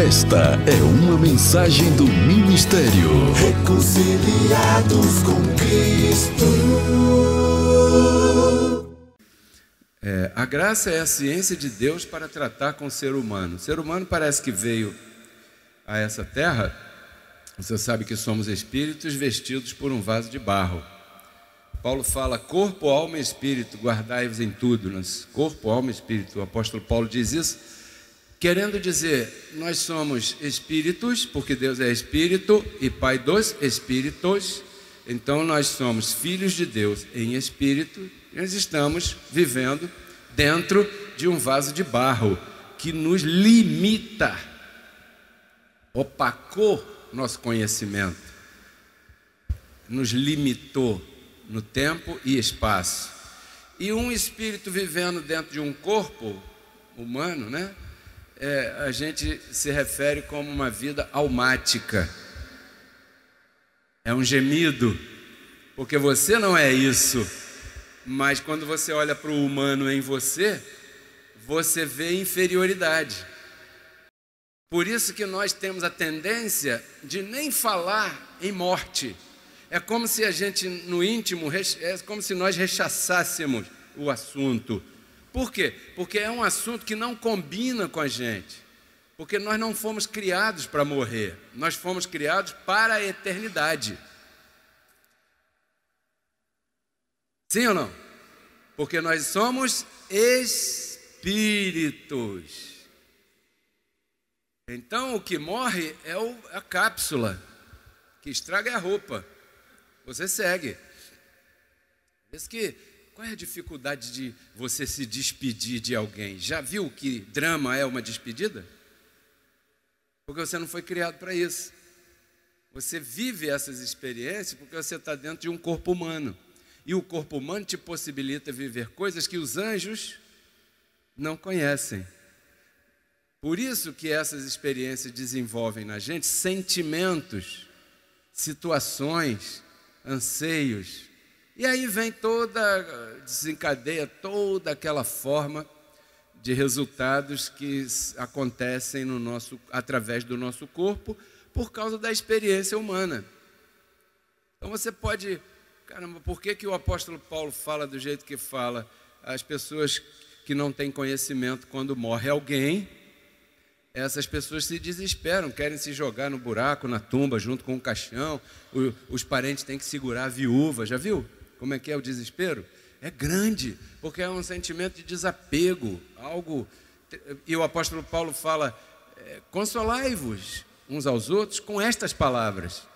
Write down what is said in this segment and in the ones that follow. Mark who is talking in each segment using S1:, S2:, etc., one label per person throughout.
S1: Esta é uma mensagem do Ministério
S2: Reconciliados com Cristo.
S3: A graça é a ciência de Deus para tratar com o ser humano. O ser humano parece que veio a essa terra. Você sabe que somos espíritos vestidos por um vaso de barro. Paulo fala: corpo, alma e espírito, guardai-vos em tudo. Corpo, alma e espírito. O apóstolo Paulo diz isso, querendo dizer, nós somos espíritos, porque Deus é espírito e Pai dos espíritos. Então nós somos filhos de Deus em espírito. Nós estamos vivendo dentro de um vaso de barro que nos limita, opacou nosso conhecimento, nos limitou no tempo e espaço. E um espírito vivendo dentro de um corpo humano, né? A gente se refere como uma vida almática. É um gemido, porque você não é isso. Mas quando você olha para o humano em você, você vê inferioridade. Por isso que nós temos a tendência de nem falar em morte. É como se a gente, no íntimo, é como se nós rechaçássemos o assunto. Por quê? Porque é um assunto que não combina com a gente. Porque nós não fomos criados para morrer. Nós fomos criados para a eternidade. Sim ou não? Porque nós somos espíritos. Então o que morre é a cápsula, que estraga a roupa. Você segue. Qual é a dificuldade de você se despedir de alguém? Já viu que drama é uma despedida? Porque você não foi criado para isso. Você vive essas experiências porque você está dentro de um corpo humano. E o corpo humano te possibilita viver coisas que os anjos não conhecem. Por isso que essas experiências desenvolvem na gente sentimentos, situações, anseios. E aí desencadeia toda aquela forma de resultados que acontecem através do nosso corpo por causa da experiência humana. Então você pode... Caramba, por que o apóstolo Paulo fala do jeito que fala? As pessoas que não têm conhecimento, quando morre alguém, essas pessoas se desesperam, querem se jogar no buraco, na tumba, junto com o caixão. Os parentes têm que segurar a viúva. Já viu como é que é o desespero? É grande, porque é um sentimento de desapego, algo... E o apóstolo Paulo fala: consolai-vos uns aos outros com estas palavras.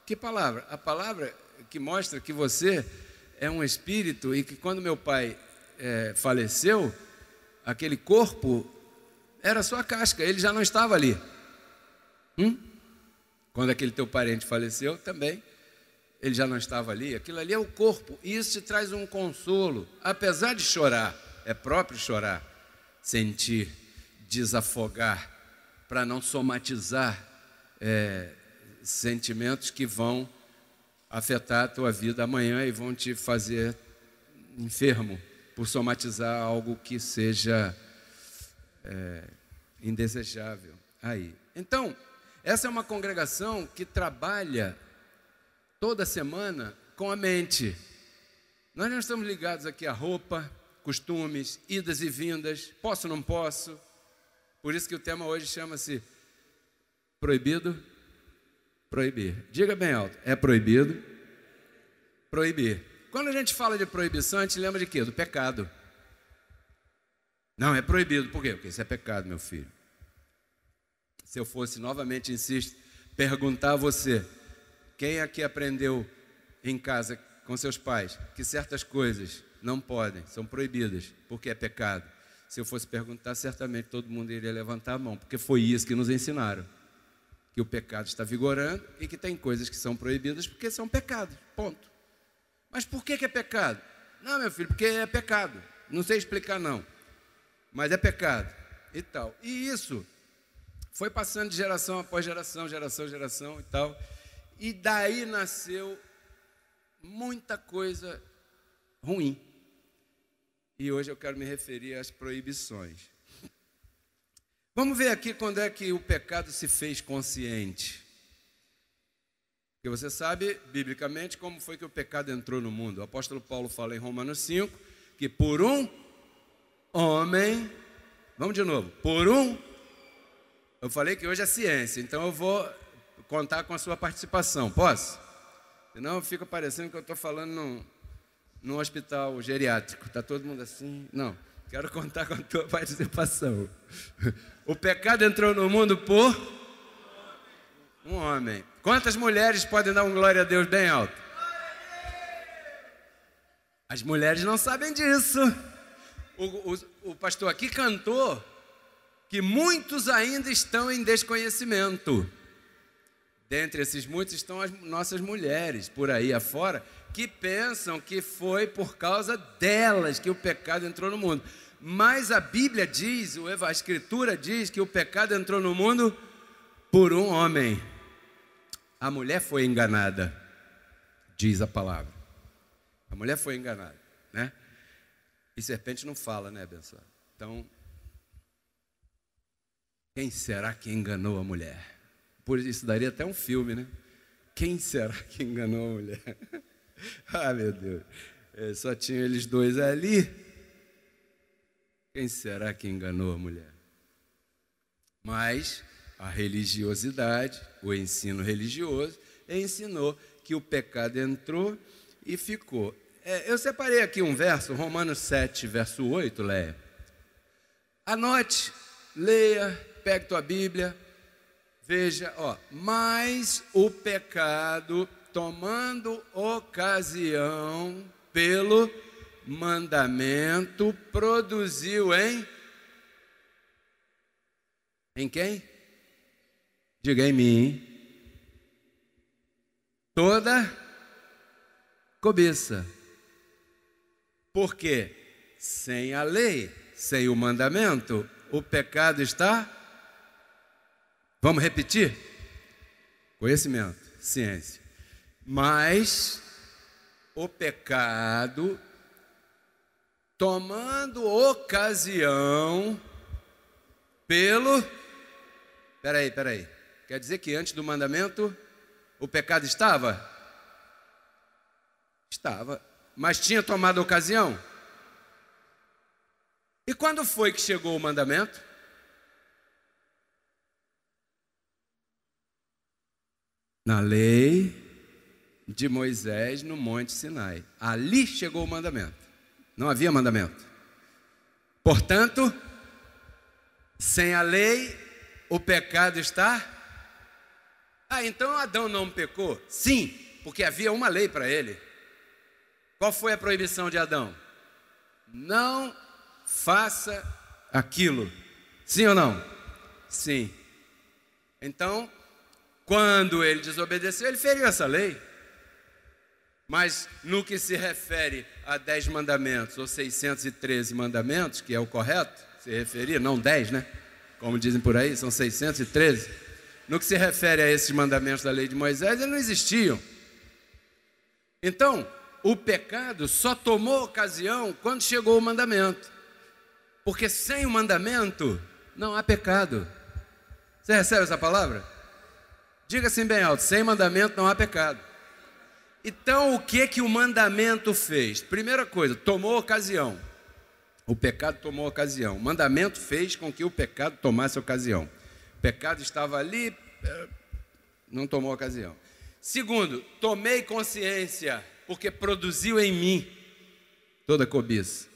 S3: Que palavra? A palavra que mostra que você é um espírito e que quando meu pai faleceu, aquele corpo era só a casca, ele já não estava ali. Quando aquele teu parente faleceu também, ele já não estava ali. Aquilo ali é o corpo, e isso te traz um consolo. Apesar de chorar, é próprio chorar, sentir, desafogar, para não somatizar sentimentos que vão afetar a tua vida amanhã e vão te fazer enfermo por somatizar algo que seja indesejável aí. Então, essa é uma congregação que trabalha toda semana com a mente. Nós não estamos ligados aqui a roupa, costumes, idas e vindas, posso ou não posso. Por isso que o tema hoje chama-se Proibido Proibir. Diga bem alto: é proibido proibir. Quando a gente fala de proibição, a gente lembra de quê? Do pecado. Não, é proibido. Por quê? Porque isso é pecado, meu filho. Se eu fosse, novamente insisto, perguntar a você: quem aqui aprendeu em casa com seus pais que certas coisas não podem, são proibidas, porque é pecado? Se eu fosse perguntar, certamente todo mundo iria levantar a mão, porque foi isso que nos ensinaram. Que o pecado está vigorando e que tem coisas que são proibidas porque são pecados, ponto. Mas por que é pecado? Não, meu filho, porque é pecado. Não sei explicar não, mas é pecado e tal. E isso foi passando de geração após geração e tal. E daí nasceu muita coisa ruim. E hoje eu quero me referir às proibições. Vamos ver aqui quando é que o pecado se fez consciente. Porque você sabe, biblicamente, como foi que o pecado entrou no mundo. O apóstolo Paulo fala em Romanos 5, que por um homem... Vamos de novo. Por um... Eu falei que hoje é ciência, então eu vou contar com a sua participação. Posso? Senão fica parecendo que eu estou falando num hospital geriátrico. Está todo mundo assim? Não. Quero contar com a tua participação. O pecado entrou no mundo por um homem. Quantas mulheres podem dar um glória a Deus bem alto? As mulheres não sabem disso. O pastor aqui cantou que muitos ainda estão em desconhecimento. Dentre esses muitos estão as nossas mulheres por aí afora, que pensam que foi por causa delas que o pecado entrou no mundo. Mas a Bíblia diz, a Escritura diz que o pecado entrou no mundo por um homem. A mulher foi enganada, diz a palavra. A mulher foi enganada, né? E serpente não fala, né, abençoado? Então, quem será que enganou a mulher? Por isso daria até um filme, né? Quem será que enganou a mulher? Ah, meu Deus. Só tinham eles dois ali. Quem será que enganou a mulher? Mas a religiosidade, o ensino religioso, ensinou que o pecado entrou e ficou. Eu separei aqui um verso, Romanos 7, verso 8, Léia. Anote, leia, pegue tua Bíblia, veja, mas o pecado, tomando ocasião pelo mandamento, produziu em quem? Diga em mim. Toda cobiça. Porque sem a lei, sem o mandamento, o pecado está... Vamos repetir? Conhecimento, ciência. Mas o pecado, tomando ocasião pelo... Peraí. Quer dizer que antes do mandamento o pecado estava? Estava. Mas tinha tomado ocasião? E quando foi que chegou o mandamento? Na lei de Moisés no Monte Sinai. Ali chegou o mandamento. Não havia mandamento. Portanto, sem a lei, o pecado está... então Adão não pecou? Sim, porque havia uma lei para ele. Qual foi a proibição de Adão? Não faça aquilo. Sim ou não? Sim. Então, quando ele desobedeceu, ele feriu essa lei. Mas no que se refere a 10 mandamentos, ou 613 mandamentos, que é o correto, se referir, não 10, né? Como dizem por aí, são 613. No que se refere a esses mandamentos da lei de Moisés, eles não existiam. Então, o pecado só tomou ocasião quando chegou o mandamento. Porque sem o mandamento, não há pecado. Você recebe essa palavra? Diga assim bem alto, sem mandamento não há pecado. Então, o que o mandamento fez? Primeira coisa, tomou ocasião. O pecado tomou ocasião. O mandamento fez com que o pecado tomasse ocasião. O pecado estava ali, não tomou ocasião. Segundo, tomei consciência, porque produziu em mim toda cobiça.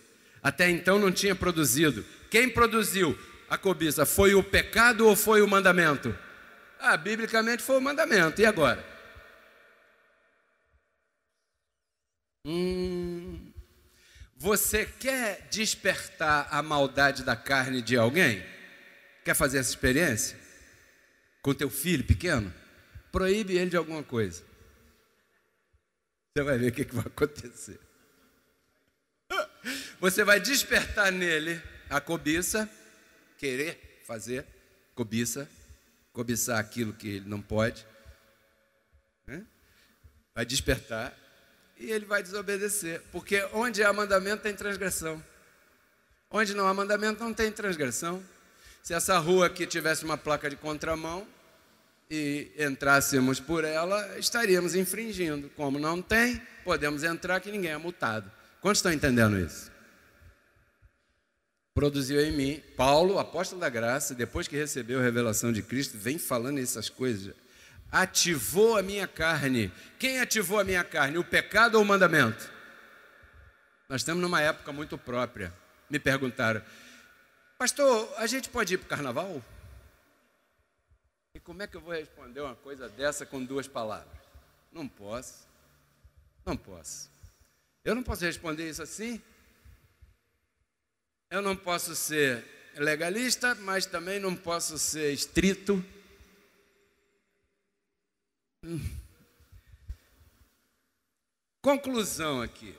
S3: Até então não tinha produzido. Quem produziu a cobiça? Foi o pecado ou foi o mandamento? Biblicamente foi o mandamento. E agora? Você quer despertar a maldade da carne de alguém? Quer fazer essa experiência? Com teu filho pequeno? Proíbe ele de alguma coisa. Você vai ver o que vai acontecer. Você vai despertar nele a cobiça, querer fazer cobiça, cobiçar aquilo que ele não pode, né? Vai despertar e ele vai desobedecer, porque onde há mandamento tem transgressão. Onde não há mandamento não tem transgressão. Se essa rua aqui tivesse uma placa de contramão e entrássemos por ela, estaríamos infringindo. Como não tem, podemos entrar que ninguém é multado. Quantos estão entendendo isso? Produziu em mim, Paulo, apóstolo da graça, depois que recebeu a revelação de Cristo, vem falando essas coisas. Ativou a minha carne. Quem ativou a minha carne? O pecado ou o mandamento? Nós estamos numa época muito própria. Me perguntaram, pastor, a gente pode ir para o carnaval? E como é que eu vou responder uma coisa dessa com 2 palavras? Não posso. Não posso. Eu não posso responder isso assim. Eu não posso ser legalista, mas também não posso ser estrito. Conclusão aqui.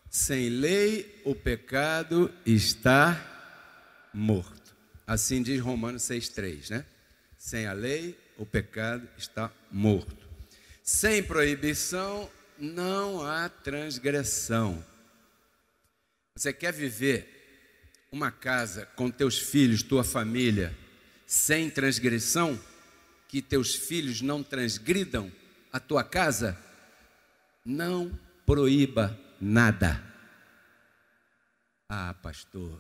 S3: Sem lei, o pecado está morto. Assim diz Romanos 6,3, né? Sem a lei, o pecado está morto. Sem proibição, não há transgressão. Você quer viver uma casa com teus filhos, tua família, sem transgressão? Que teus filhos não transgridam a tua casa? Não proíba nada. Ah, pastor,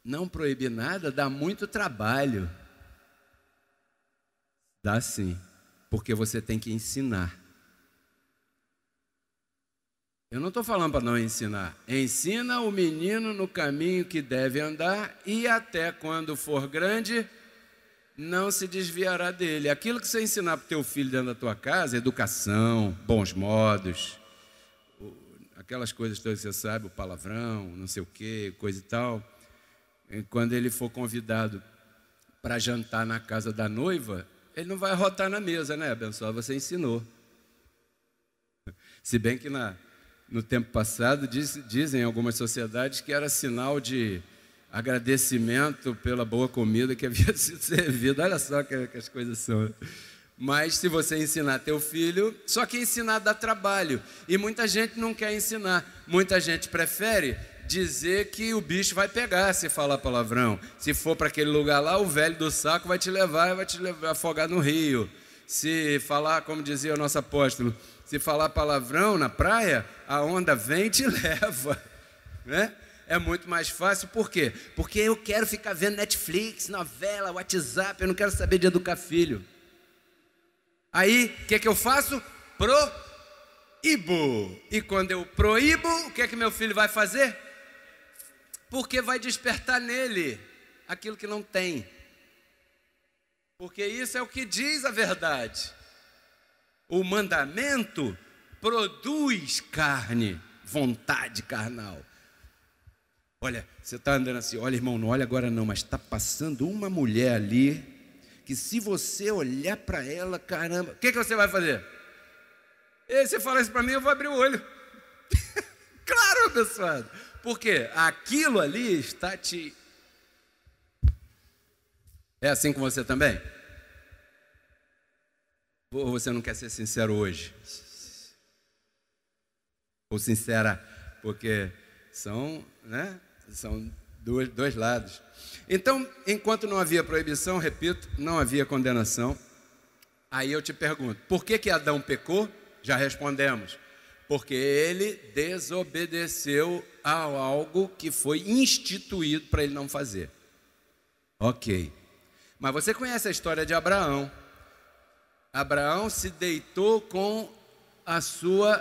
S3: não proibir nada dá muito trabalho. Dá sim, porque você tem que ensinar. Eu não estou falando para não ensinar. Ensina o menino no caminho que deve andar e até quando for grande, não se desviará dele. Aquilo que você ensinar para o teu filho dentro da tua casa, educação, bons modos, aquelas coisas todas que você sabe, o palavrão, não sei o quê, coisa e tal. Quando ele for convidado para jantar na casa da noiva, ele não vai arrotar na mesa, né, abençoado? Você ensinou. Se bem que no tempo passado, dizem algumas sociedades que era sinal de agradecimento pela boa comida que havia sido servida. Olha só que as coisas são. Mas se você ensinar teu filho, só que ensinar dá trabalho. E muita gente não quer ensinar. Muita gente prefere dizer que o bicho vai pegar se falar palavrão. Se for para aquele lugar lá, o velho do saco vai te levar afogar no rio. Se falar, como dizia o nosso apóstolo, se falar palavrão na praia, a onda vem e te leva, né? É muito mais fácil, por quê? Porque eu quero ficar vendo Netflix, novela, WhatsApp, eu não quero saber de educar filho. Aí, o que eu faço? Proíbo. E quando eu proíbo, o que meu filho vai fazer? Porque vai despertar nele aquilo que não tem. Porque isso é o que diz a verdade. O mandamento produz carne, vontade carnal. Olha, você está andando assim, olha irmão, não olha agora não, mas está passando uma mulher ali, que se você olhar para ela, caramba, o que você vai fazer? E você fala isso para mim, eu vou abrir o olho. Claro, abençoado. Por quê? Aquilo ali está te... É assim com você também? Ou você não quer ser sincero hoje? Ou sincera, porque são, né? São dois lados. Então, enquanto não havia proibição, repito, não havia condenação. Aí eu te pergunto, por que Adão pecou? Já respondemos. Porque ele desobedeceu a algo que foi instituído para ele não fazer. Ok. Mas você conhece a história de Abraão. Abraão se deitou com a sua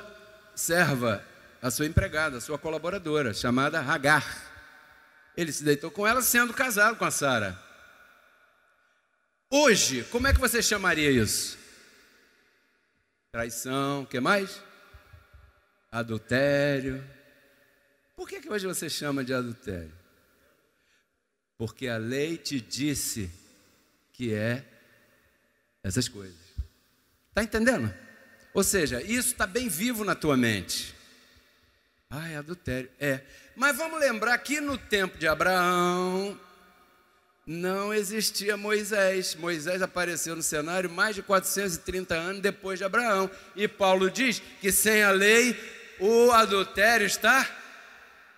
S3: serva, a sua empregada, a sua colaboradora, chamada Agar. Ele se deitou com ela sendo casado com a Sara. Hoje, como é que você chamaria isso? Traição, o que mais? Adultério. Por que hoje você chama de adultério? Porque a lei te disse que é essas coisas. Está entendendo? Ou seja, isso está bem vivo na tua mente. É adultério. Mas vamos lembrar que no tempo de Abraão não existia Moisés. Moisés apareceu no cenário mais de 430 anos depois de Abraão. E Paulo diz que sem a lei o adultério está...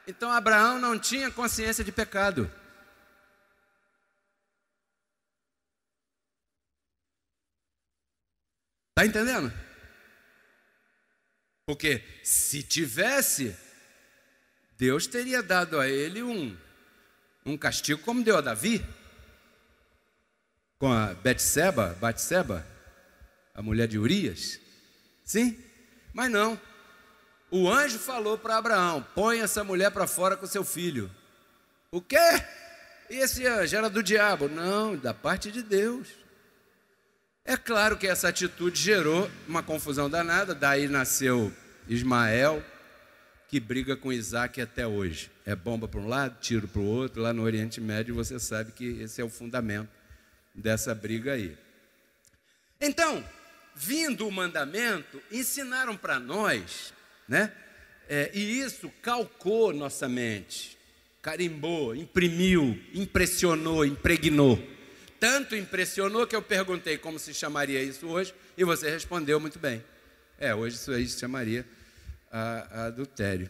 S3: Então Abraão não tinha consciência de pecado. Está entendendo? Porque se tivesse, Deus teria dado a ele um castigo como deu a Davi, com a Batseba, a mulher de Urias. Sim? Mas não. O anjo falou para Abraão: põe essa mulher para fora com seu filho. O quê? E esse anjo era do diabo? Não, da parte de Deus. É claro que essa atitude gerou uma confusão danada. Daí nasceu Ismael, que briga com Isaac até hoje. É bomba para um lado, tiro para o outro. Lá no Oriente Médio você sabe que esse é o fundamento dessa briga aí. Então, vindo o mandamento, ensinaram para nós, né? E isso calcou nossa mente, carimbou, imprimiu, impressionou, impregnou. Tanto impressionou que eu perguntei como se chamaria isso hoje, e você respondeu muito bem. Hoje isso aí se chamaria adultério.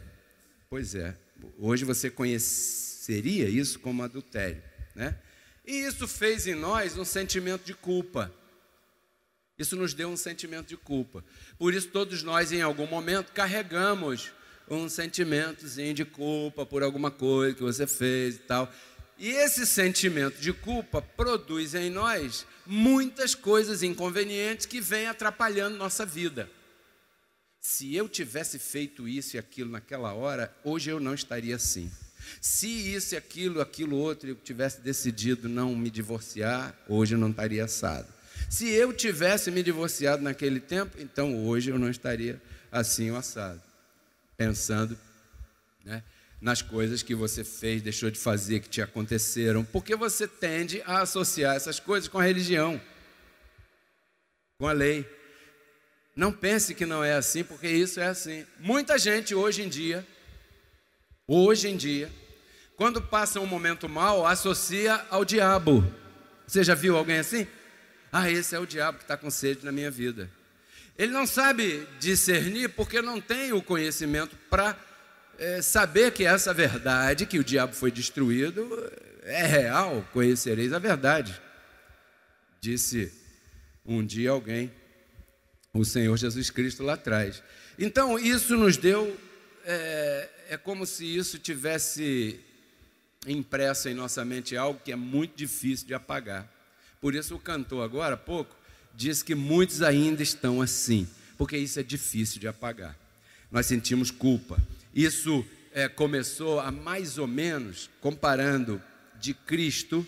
S3: Pois é, hoje você conheceria isso como adultério, né? E isso fez em nós um sentimento de culpa. Isso nos deu um sentimento de culpa. Por isso todos nós em algum momento carregamos um sentimentozinho de culpa por alguma coisa que você fez e tal. E esse sentimento de culpa produz em nós muitas coisas inconvenientes que vêm atrapalhando nossa vida. Se eu tivesse feito isso e aquilo naquela hora, hoje eu não estaria assim. Se isso e aquilo outro, eu tivesse decidido não me divorciar, hoje eu não estaria assado. Se eu tivesse me divorciado naquele tempo, então hoje eu não estaria assim ou assado. Pensando, né, nas coisas que você fez, deixou de fazer, que te aconteceram, porque você tende a associar essas coisas com a religião, com a lei. Não pense que não é assim, porque isso é assim. Muita gente hoje em dia, quando passa um momento mal, associa ao diabo. Você já viu alguém assim? Esse é o diabo que está com sede na minha vida. Ele não sabe discernir porque não tem o conhecimento para saber que essa verdade, que o diabo foi destruído, é real. Conhecereis a verdade, disse um dia alguém, o Senhor Jesus Cristo lá atrás. Então isso nos deu, é como se isso tivesse impresso em nossa mente algo que é muito difícil de apagar. Por isso o cantor agora há pouco diz que muitos ainda estão assim, porque isso é difícil de apagar. Nós sentimos culpa. Isso começou há mais ou menos, comparando de Cristo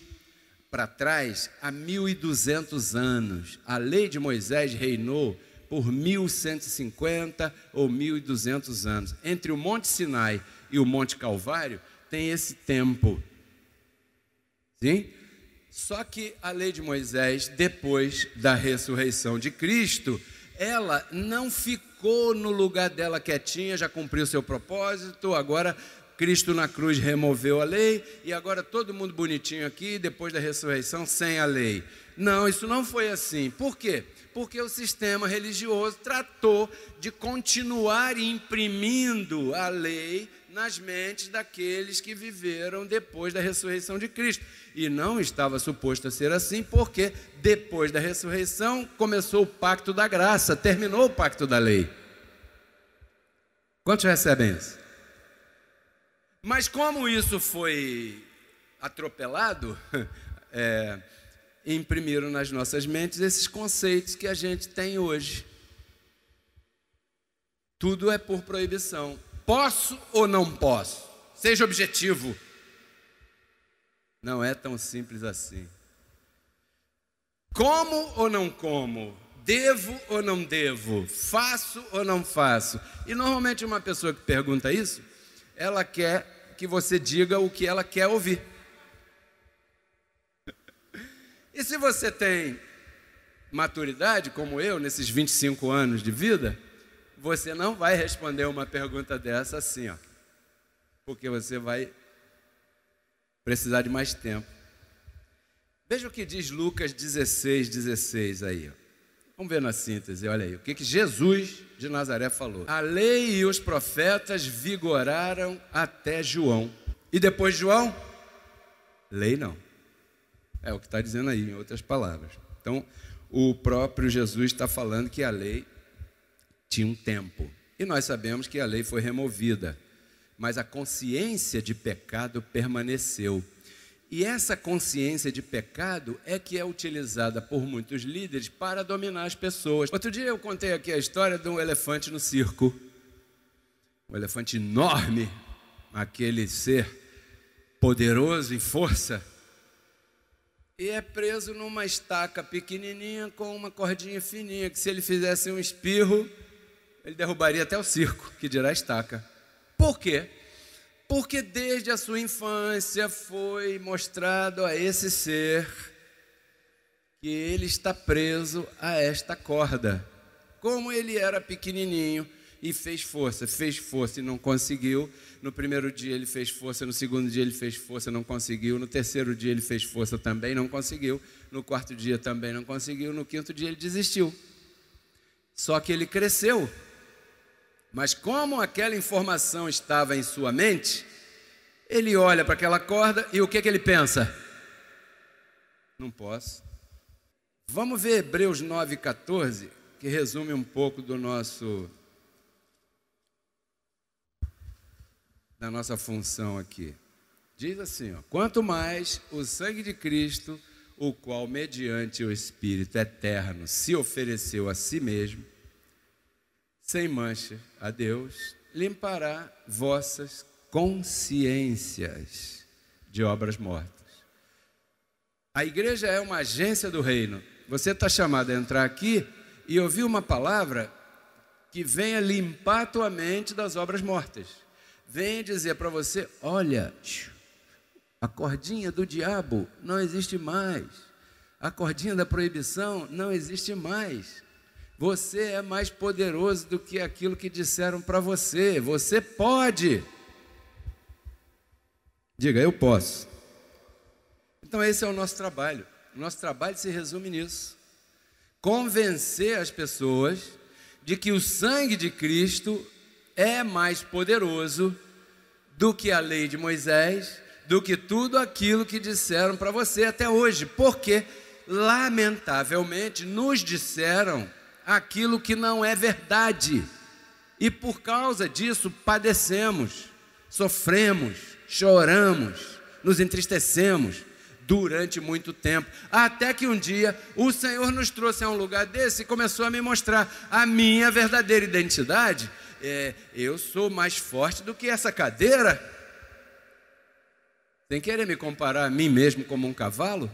S3: para trás, há 1.200 anos. A lei de Moisés reinou por 1.150 ou 1.200 anos. Entre o Monte Sinai e o Monte Calvário tem esse tempo. Sim? Só que a lei de Moisés, depois da ressurreição de Cristo, ela não ficou no lugar dela quietinha, já cumpriu seu propósito, agora Cristo na cruz removeu a lei, e agora todo mundo bonitinho aqui, depois da ressurreição, sem a lei. Não, isso não foi assim. Por quê? Porque o sistema religioso tratou de continuar imprimindo a lei nas mentes daqueles que viveram depois da ressurreição de Cristo. E não estava suposto a ser assim, porque depois da ressurreição começou o pacto da graça, terminou o pacto da lei. Quantos recebem isso? Mas como isso foi atropelado, imprimiram nas nossas mentes esses conceitos que a gente tem hoje. Tudo é por proibição. Posso ou não posso? Seja objetivo. Não é tão simples assim. Como ou não como? Devo ou não devo? Faço ou não faço? E normalmente uma pessoa que pergunta isso, ela quer que você diga o que ela quer ouvir. E se você tem maturidade, como eu, nesses 25 anos de vida, você não vai responder uma pergunta dessa assim, ó, porque você vai precisar de mais tempo. Veja o que diz Lucas 16 aí, ó. Vamos ver na síntese, olha aí. O que Jesus de Nazaré falou. A lei e os profetas vigoraram até João. E depois de João? Lei não. É o que está dizendo aí, em outras palavras. Então, o próprio Jesus está falando que a lei tinha um tempo. E nós sabemos que a lei foi removida, mas a consciência de pecado permaneceu. E essa consciência de pecado é que é utilizada por muitos líderes para dominar as pessoas. Outro dia eu contei aqui a história de um elefante no circo. Um elefante enorme, aquele ser poderoso em força, e é preso numa estaca pequenininha com uma cordinha fininha, que se ele fizesse um espirro, ele derrubaria até o circo, que dirá a estaca. Por quê? Porque desde a sua infância foi mostrado a esse ser que ele está preso a esta corda. Como ele era pequenininho e fez força e não conseguiu. No primeiro dia ele fez força, no segundo dia ele fez força, não conseguiu. No terceiro dia ele fez força, também não conseguiu. No quarto dia também não conseguiu. No quinto dia ele desistiu. Só que ele cresceu. Mas como aquela informação estava em sua mente, ele olha para aquela corda e o que ele pensa? Não posso. Vamos ver Hebreus 9,14, que resume um pouco da nossa função aqui. Diz assim, ó: quanto mais o sangue de Cristo, o qual mediante o Espírito eterno se ofereceu a si mesmo, sem mancha a Deus, limpará vossas consciências de obras mortas. A igreja é uma agência do reino. Você está chamado a entrar aqui e ouvir uma palavra que venha limpar a tua mente das obras mortas. Venha dizer para você: olha, a cordinha do diabo não existe mais. A cordinha da proibição não existe mais. Você é mais poderoso do que aquilo que disseram para você. Você pode. Diga, eu posso. Então esse é o nosso trabalho. O nosso trabalho se resume nisso: convencer as pessoas de que o sangue de Cristo é mais poderoso do que a lei de Moisés, do que tudo aquilo que disseram para você até hoje. Porque, lamentavelmente, nos disseram aquilo que não é verdade. E por causa disso padecemos, sofremos, choramos, nos entristecemos durante muito tempo. Até que um dia o Senhor nos trouxe a um lugar desse e começou a me mostrar a minha verdadeira identidade. Eu sou mais forte do que essa cadeira. Sem querer me comparar a mim mesmo como um cavalo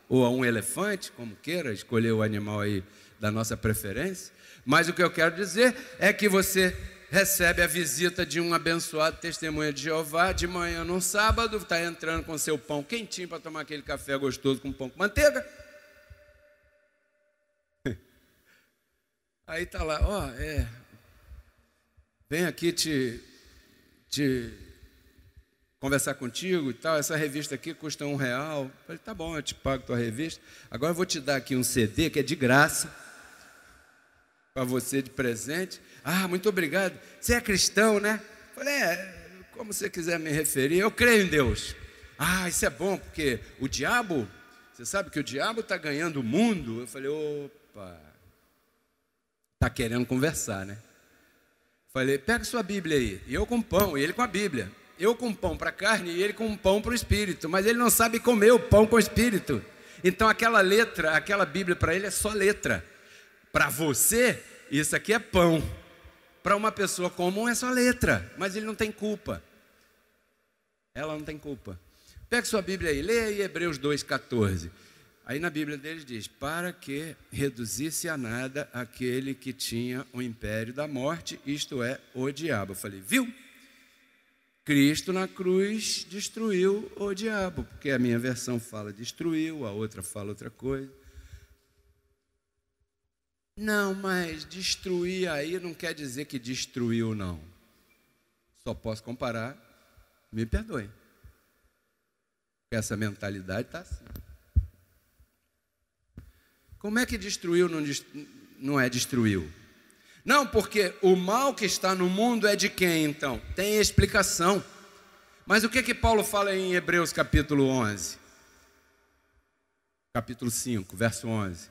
S3: ou a um elefante, como queira escolher o animal aí da nossa preferência. Mas o que eu quero dizer é que você recebe a visita de um abençoado testemunha de Jeová de manhã num sábado, está entrando com seu pão quentinho para tomar aquele café gostoso com pão com manteiga. Aí está lá, vem aqui te conversar contigo e tal, essa revista aqui custa R$1. Eu falei, tá bom, eu te pago tua revista. Agora eu vou te dar aqui um CD que é de graça para você de presente. Ah, muito obrigado. Você é cristão, né? Eu falei, como você quiser me referir, eu creio em Deus. Ah, isso é bom, porque o diabo, você sabe que o diabo está ganhando o mundo. Eu falei, opa, está querendo conversar, né? Falei, pega sua Bíblia aí. E eu com pão, e ele com a Bíblia. Eu com pão para a carne e ele com pão para o espírito. Mas ele não sabe comer o pão com o espírito. Então aquela letra, aquela Bíblia para ele é só letra. Para você, isso aqui é pão. Para uma pessoa comum é só letra. Mas ele não tem culpa. Ela não tem culpa. Pega sua Bíblia aí, leia aí Hebreus 2,14. Aí na Bíblia deles diz, para que reduzisse a nada aquele que tinha o império da morte, isto é, o diabo. Eu falei, viu? Cristo na cruz destruiu o diabo, porque a minha versão fala destruiu, a outra fala outra coisa. Não, mas destruir aí não quer dizer que destruiu, não. Só posso comparar, me perdoem. Porque essa mentalidade está assim. Como é que destruiu não é destruiu? Não, porque o mal que está no mundo é de quem, então? Tem explicação. Mas o que Paulo fala em Hebreus capítulo 11? Capítulo 5, verso 11.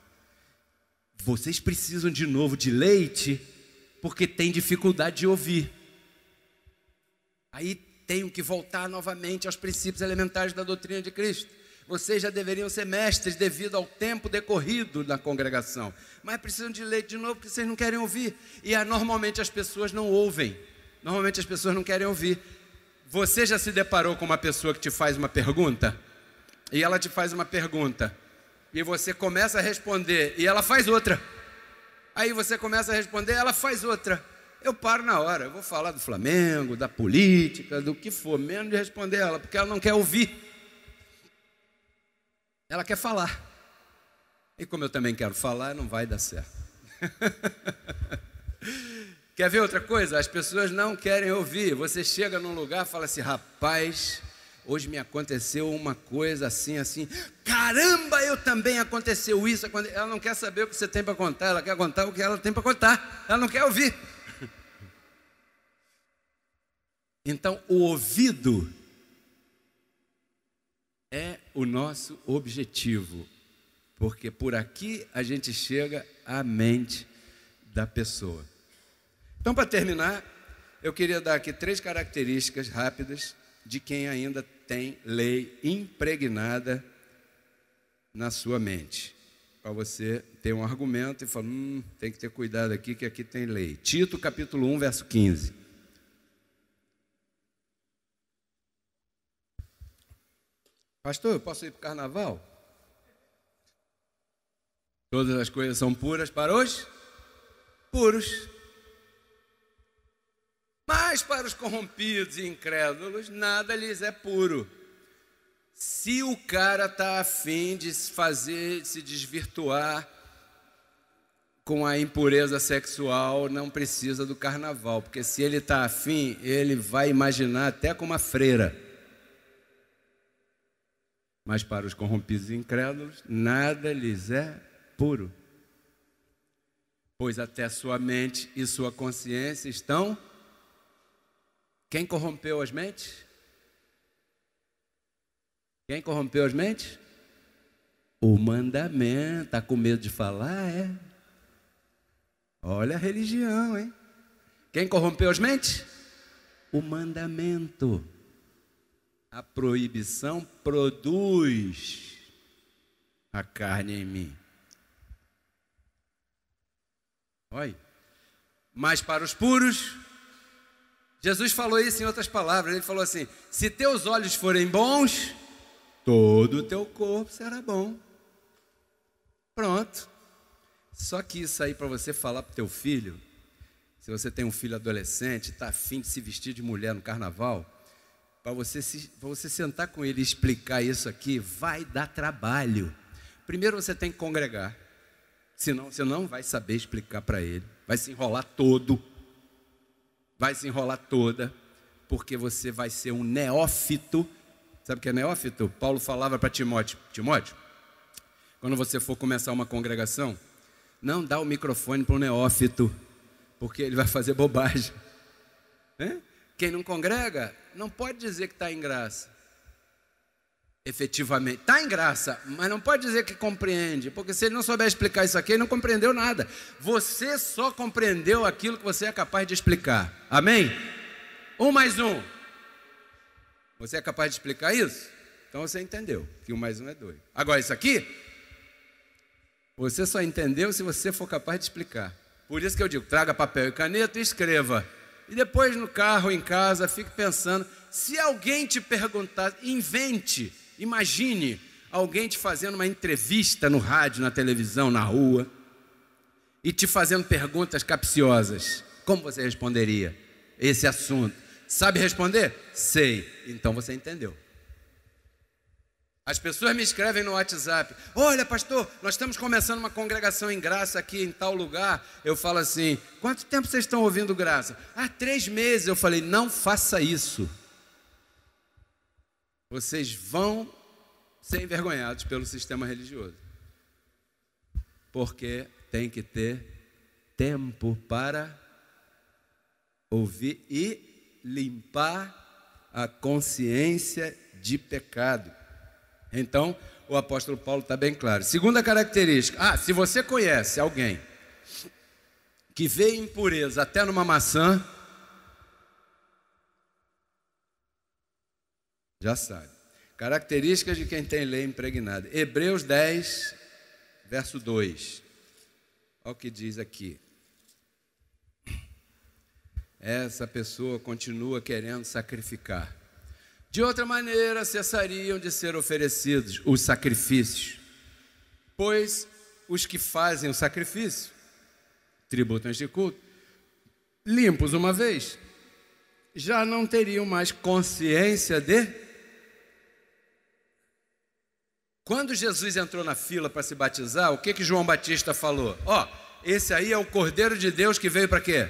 S3: vocês precisam de novo de leite porque têm dificuldade de ouvir. Aí tenho que voltar novamente aos princípios elementares da doutrina de Cristo. Vocês já deveriam ser mestres devido ao tempo decorrido na congregação, mas precisam de leite de novo porque vocês não querem ouvir. E normalmente as pessoas não ouvem, normalmente as pessoas não querem ouvir. Você já se deparou com uma pessoa que te faz uma pergunta? E ela te faz uma pergunta e você começa a responder e ela faz outra. Aí você começa a responder, ela faz outra. Eu paro na hora, eu vou falar do Flamengo, da política, do que for, menos de responder ela, porque ela não quer ouvir. Ela quer falar. E como eu também quero falar, não vai dar certo. Quer ver outra coisa? As pessoas não querem ouvir. Você chega num lugar e fala assim, rapaz, hoje me aconteceu uma coisa assim, assim. Caramba, eu também aconteceu isso. Ela não quer saber o que você tem para contar, ela quer contar o que ela tem para contar. Ela não quer ouvir. Então, o ouvido é o nosso objetivo, porque por aqui a gente chega à mente da pessoa. Então, para terminar, eu queria dar aqui 3 características rápidas de quem ainda tem lei impregnada na sua mente, para você ter um argumento e falar, tem que ter cuidado aqui, que aqui tem lei. Tito, capítulo 1, verso 15. Pastor, eu posso ir para o carnaval? Todas as coisas são puras para os puros. Mas para os corrompidos e incrédulos, nada lhes é puro. Se o cara está a fim de se desvirtuar com a impureza sexual, não precisa do carnaval. Porque se ele está a fim, ele vai imaginar até com uma freira. Mas para os corrompidos e incrédulos, nada lhes é puro. Pois até sua mente e sua consciência estão... Quem corrompeu as mentes? Quem corrompeu as mentes? O mandamento. Está com medo de falar, é? Olha a religião, hein? Quem corrompeu as mentes? O mandamento. A proibição produz a carne em mim. Olha. Mas para os puros, Jesus falou isso em outras palavras. Ele falou assim, se teus olhos forem bons, todo o teu corpo será bom. Pronto. Só que isso aí para você falar para o teu filho, se você tem um filho adolescente, está afim de se vestir de mulher no carnaval, para você sentar com ele e explicar isso aqui, vai dar trabalho. Primeiro você tem que congregar, senão você não vai saber explicar para ele. Vai se enrolar todo, vai se enrolar toda, porque você vai ser um neófito. Sabe o que é neófito? Paulo falava para Timóteo, quando você for começar uma congregação, não dá o microfone para um neófito, porque ele vai fazer bobagem. Quem não congrega, não pode dizer que está em graça. Efetivamente, está em graça, mas não pode dizer que compreende, porque se ele não souber explicar isso aqui, ele não compreendeu nada. Você só compreendeu aquilo que você é capaz de explicar. Amém? 1 mais 1. Você é capaz de explicar isso? Então você entendeu que 1 mais 1 é 2. Agora isso aqui, você só entendeu se você for capaz de explicar. Por isso que eu digo, traga papel e caneta e escreva. E depois no carro, em casa, fique pensando. Se alguém te perguntar, invente, imagine alguém te fazendo uma entrevista no rádio, na televisão, na rua, e te fazendo perguntas capciosas. Como você responderia esse assunto? Sabe responder? Sei. Então você entendeu. As pessoas me escrevem no WhatsApp, olha pastor, nós estamos começando uma congregação em graça aqui em tal lugar. Eu falo assim, quanto tempo vocês estão ouvindo graça? 3 meses. Eu falei, não faça isso. Vocês vão ser envergonhados pelo sistema religioso. Porque tem que ter tempo para ouvir e limpar a consciência de pecado. Então, o apóstolo Paulo está bem claro. Segunda característica, se você conhece alguém que vê impureza até numa maçã, já sabe. Características de quem tem lei impregnada. Hebreus 10, verso 2. Olha o que diz aqui. Essa pessoa continua querendo sacrificar. De outra maneira, cessariam de ser oferecidos os sacrifícios, pois os que fazem o sacrifício tributam este culto, limpos uma vez, já não teriam mais consciência de... Quando Jesus entrou na fila para se batizar, o que João Batista falou? Esse aí é o Cordeiro de Deus que veio para quê?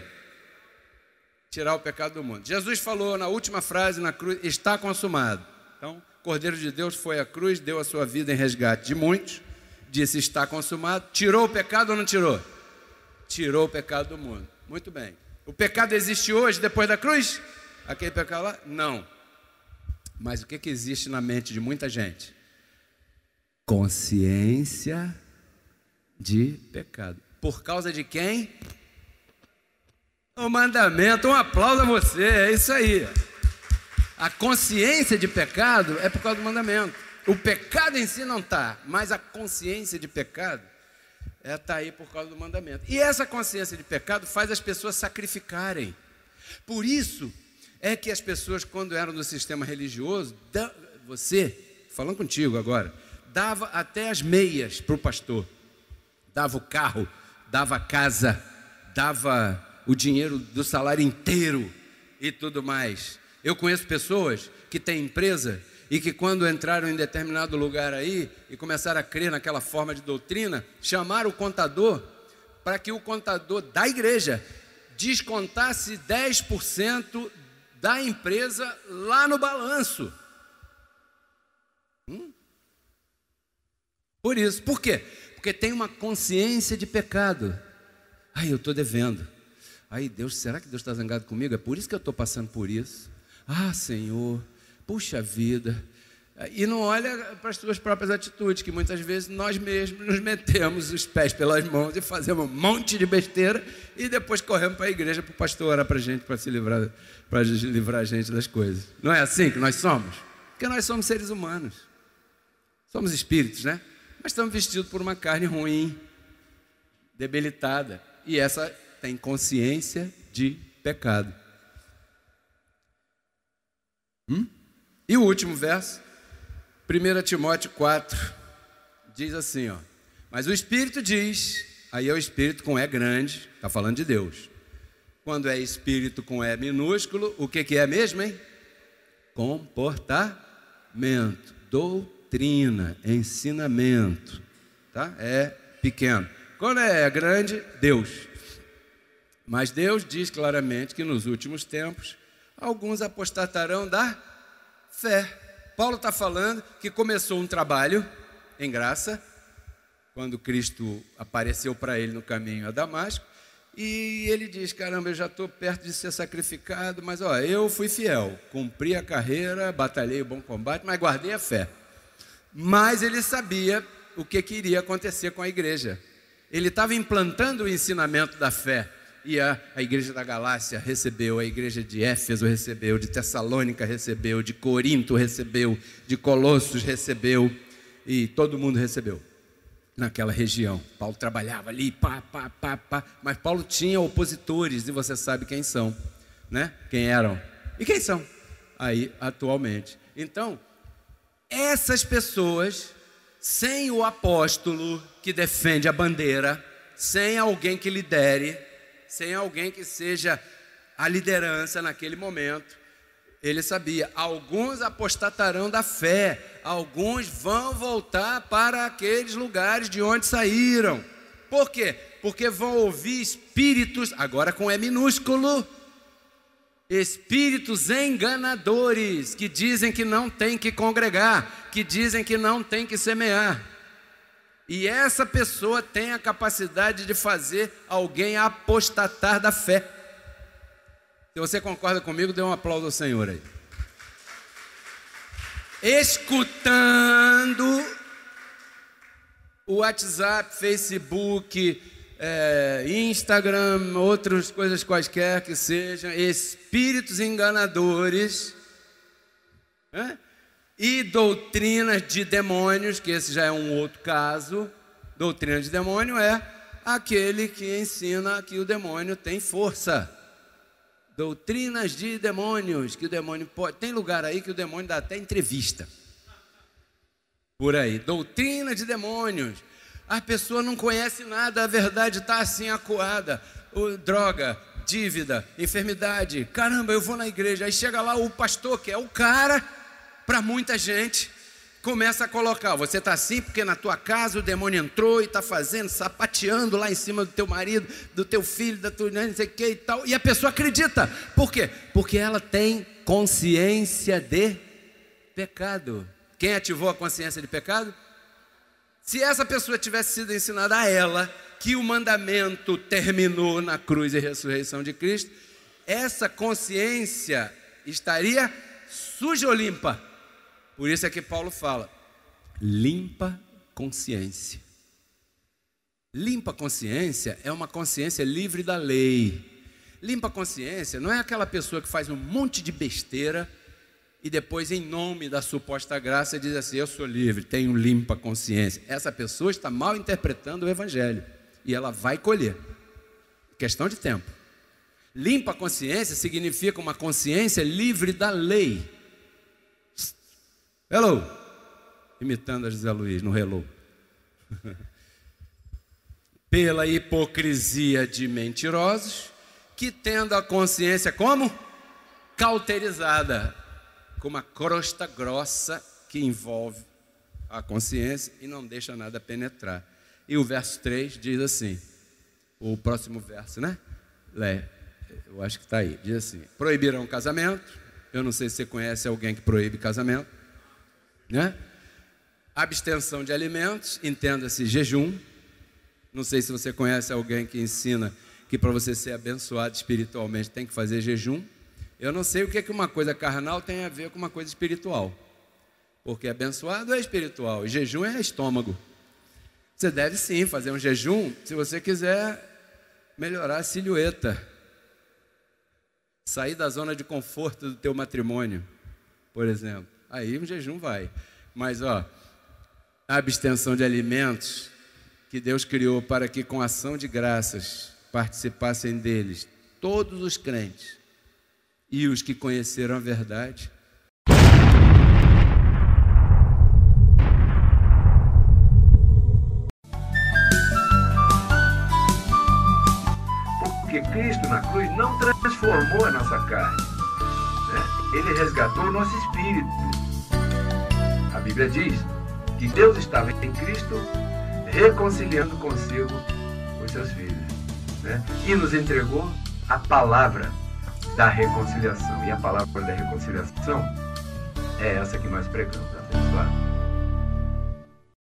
S3: Tirar o pecado do mundo. Jesus falou na última frase na cruz, está consumado. Então, o Cordeiro de Deus foi à cruz, deu a sua vida em resgate de muitos, disse está consumado, tirou o pecado ou não tirou? Tirou o pecado do mundo. Muito bem. O pecado existe hoje, depois da cruz? Aquele pecado lá? Não. Mas o que existe na mente de muita gente? Consciência de pecado. Por causa de quem? O mandamento. Um aplauso a você, é isso aí. A consciência de pecado é por causa do mandamento. O pecado em si não está, mas a consciência de pecado está aí por causa do mandamento. E essa consciência de pecado faz as pessoas sacrificarem. Por isso é que as pessoas, quando eram do sistema religioso, você, falando contigo agora, dava até as meias para o pastor, dava o carro, dava a casa, dava o dinheiro do salário inteiro e tudo mais. Eu conheço pessoas que têm empresa e que quando entraram em determinado lugar aí e começaram a crer naquela forma de doutrina, chamaram o contador para que o contador da igreja descontasse 10% da empresa lá no balanço. Por isso, por quê? Porque tem uma consciência de pecado. Eu estou devendo. Deus, será que Deus está zangado comigo? É por isso que eu estou passando por isso. Senhor, puxa vida. E não olha para as suas próprias atitudes, que muitas vezes nós mesmos nos metemos os pés pelas mãos e fazemos um monte de besteira e depois corremos para a igreja para o pastor orar para a gente, para livrar a gente das coisas. Não é assim que nós somos? Porque nós somos seres humanos. Somos espíritos, né? Mas estamos vestidos por uma carne ruim, debilitada. E essa tem consciência de pecado. E o último verso, 1 Timóteo 4, diz assim, mas o Espírito diz, aí é o Espírito com E grande, está falando de Deus. Quando é Espírito com E minúsculo, o que é mesmo, hein? Comportamento, doutrina, ensinamento, tá? É pequeno. Quando é grande, Deus. Mas Deus diz claramente que nos últimos tempos, alguns apostatarão da fé. Paulo está falando que começou um trabalho em graça, quando Cristo apareceu para ele no caminho a Damasco, e ele diz, caramba, eu já estou perto de ser sacrificado, mas eu fui fiel, cumpri a carreira, batalhei o bom combate, mas guardei a fé. Mas ele sabia o que iria acontecer com a igreja. Ele estava implantando o ensinamento da fé. E a igreja da Galácia recebeu, a igreja de Éfeso recebeu, de Tessalônica recebeu, de Corinto recebeu, de Colossos recebeu, e todo mundo recebeu naquela região. Paulo trabalhava ali, mas Paulo tinha opositores, e você sabe quem são, né? Quem eram e quem são aí atualmente. Então, essas pessoas, sem o apóstolo que defende a bandeira, sem alguém que lidere, sem alguém que seja a liderança naquele momento, ele sabia, alguns apostatarão da fé, alguns vão voltar para aqueles lugares de onde saíram. Por quê? Porque vão ouvir espíritos, agora com E minúsculo, espíritos enganadores, que dizem que não tem que congregar, que dizem que não tem que semear. E essa pessoa tem a capacidade de fazer alguém apostatar da fé. Se você concorda comigo, dê um aplauso ao Senhor aí. Escutando O WhatsApp, Facebook, Instagram, outras coisas quaisquer que sejam, espíritos enganadores, e doutrinas de demônios, que esse já é um outro caso. Doutrina de demônio é aquele que ensina que o demônio tem força. Doutrinas de demônios, que o demônio pode... Tem lugar aí que o demônio dá até entrevista. Por aí. Doutrina de demônios. A pessoa não conhece nada, a verdade está assim acuada. Droga, dívida, enfermidade. Caramba, eu vou na igreja. Aí chega lá o pastor, que é o cara, para muita gente, começa a colocar: você está assim porque na tua casa o demônio entrou e está fazendo, sapateando lá em cima do teu marido, do teu filho, da tua não sei o que e tal. E a pessoa acredita. Por quê? Porque ela tem consciência de pecado. Quem ativou a consciência de pecado? Se essa pessoa tivesse sido ensinada a ela que o mandamento terminou na cruz e ressurreição de Cristo, essa consciência estaria suja ou limpa? Por isso é que Paulo fala: limpa consciência. Limpa consciência é uma consciência livre da lei. Limpa consciência não é aquela pessoa que faz um monte de besteira e depois, em nome da suposta graça, diz assim: eu sou livre, tenho limpa consciência. Essa pessoa está mal interpretando o evangelho e ela vai colher. Questão de tempo. Limpa consciência significa uma consciência livre da lei. Hello! Imitando a José Luiz no hello. Pela hipocrisia de mentirosos, que tendo a consciência como? Cauterizada, com uma crosta grossa que envolve a consciência e não deixa nada penetrar. E o verso 3 diz assim, o próximo verso, né? Eu acho que está aí, diz assim: proibirão casamento. Eu não sei se você conhece alguém que proíbe casamento, né? Abstenção de alimentos, entenda-se jejum. Não sei se você conhece alguém que ensina que para você ser abençoado espiritualmente tem que fazer jejum. Eu não sei o que uma coisa carnal tem a ver com uma coisa espiritual, porque abençoado é espiritual e jejum é estômago. Você deve sim fazer um jejum se você quiser melhorar a silhueta, sair da zona de conforto do teu matrimônio, por exemplo. Aí o jejum vai. Mas a abstenção de alimentos que Deus criou para que com ação de graças participassem deles todos os crentes e os que conheceram a verdade. Porque Cristo na cruz não transformou a nossa carne, né? Ele resgatou o nosso espírito. A Bíblia diz que Deus estava em Cristo reconciliando consigo os seus filhos, né? E nos entregou a palavra da reconciliação. E a palavra da reconciliação é essa que nós pregamos, abençoado.